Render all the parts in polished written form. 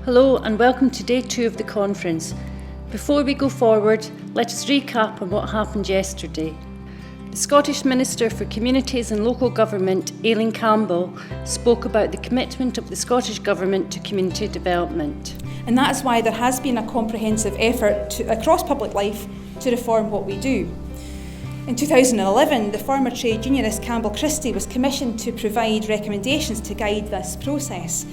Hello and welcome to day 2 of the conference. Before we go forward, let us recap on what happened yesterday. The Scottish Minister for Communities and Local Government, Aileen Campbell, spoke about the commitment of the Scottish Government to community development. And that is why there has been a comprehensive effort across public life to reform what we do. In 2011, the former trade unionist Campbell Christie was commissioned to provide recommendations to guide this process.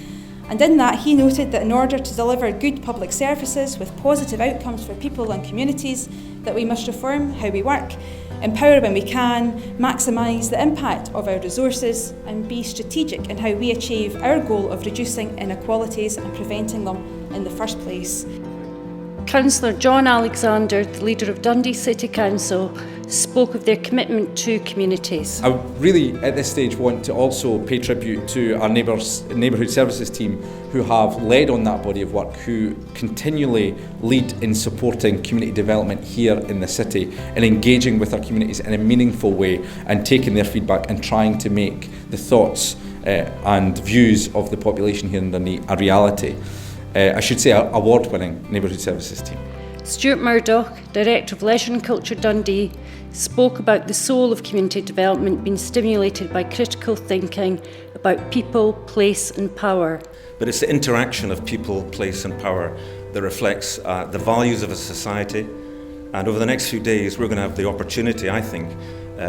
And in that, he noted that in order to deliver good public services with positive outcomes for people and communities, that we must reform how we work, empower when we can, maximise the impact of our resources, and be strategic in how we achieve our goal of reducing inequalities and preventing them in the first place. Councillor John Alexander, the leader of Dundee City Council, spoke of their commitment to communities. I really, at this stage, want to also pay tribute to our neighbourhood services team who have led on that body of work, who continually lead in supporting community development here in the city and engaging with our communities in a meaningful way and taking their feedback and trying to make the thoughts and views of the population here in Dundee a reality. I should say our award-winning neighbourhood services team. Stuart Murdoch, Director of Leisure and Culture Dundee, spoke about the soul of community development being stimulated by critical thinking about people, place and power. But it's the interaction of people, place and power that reflects the values of a society. And over the next few days we're going to have the opportunity, I think,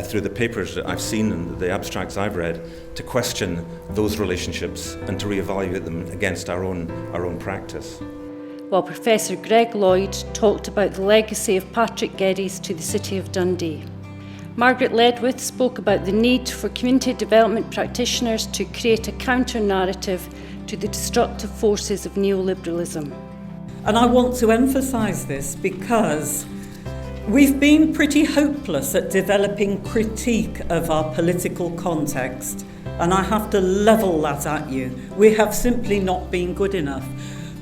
through the papers that I've seen and the abstracts I've read, to question those relationships and to reevaluate them against our own practice. While Professor Greg Lloyd talked about the legacy of Patrick Geddes to the City of Dundee. Margaret Ledwith spoke about the need for community development practitioners to create a counter-narrative to the destructive forces of neoliberalism. And I want to emphasise this because we've been pretty hopeless at developing critique of our political context, and I have to level that at you. We have simply not been good enough.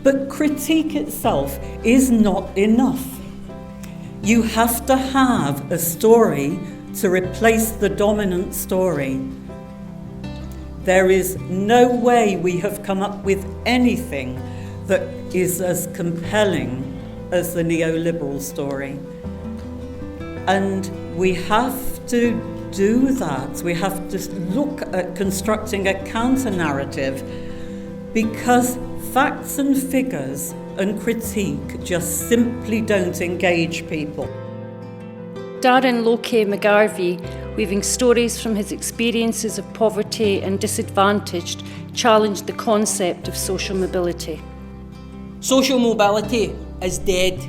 But critique itself is not enough. You have to have a story to replace the dominant story. There is no way we have come up with anything that is as compelling as the neoliberal story. And we have to do that. We have to look at constructing a counter-narrative, because facts and figures and critique just simply don't engage people. Darren Loke McGarvey, weaving stories from his experiences of poverty and disadvantaged, challenged the concept of social mobility. Social mobility is dead.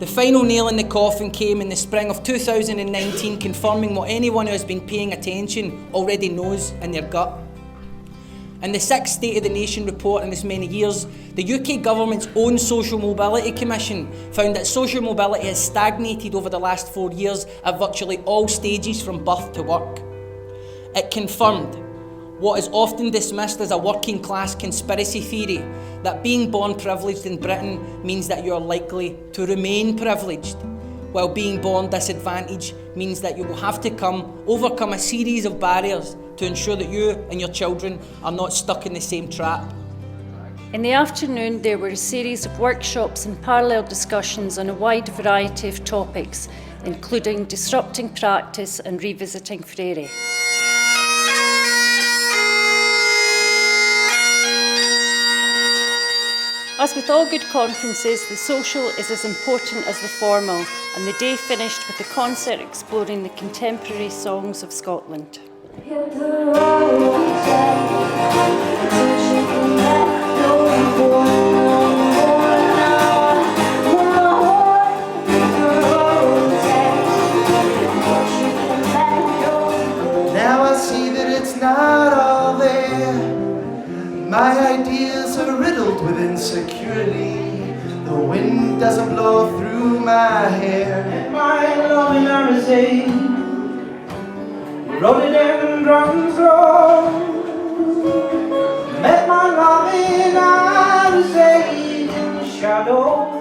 The final nail in the coffin came in the spring of 2019, confirming what anyone who has been paying attention already knows in their gut. In the 6th State of the Nation report in this many years, the UK government's own Social Mobility Commission found that social mobility has stagnated over the last 4 years at virtually all stages from birth to work. It confirmed what is often dismissed as a working class conspiracy theory, that being born privileged in Britain means that you are likely to remain privileged, while being born disadvantaged means that you will have to overcome a series of barriers to ensure that you and your children are not stuck in the same trap. In the afternoon, there were a series of workshops and parallel discussions on a wide variety of topics, including disrupting practice and revisiting Frere. As with all good conferences, the social is as important as the formal, and the day finished with a concert exploring the contemporary songs of Scotland. Now I see that it's not all there. My ideas are riddled with insecurity. The wind doesn't blow through my hair. And my loving Arizona, rolling in drums roll. Met my loving Arizona in the shadow.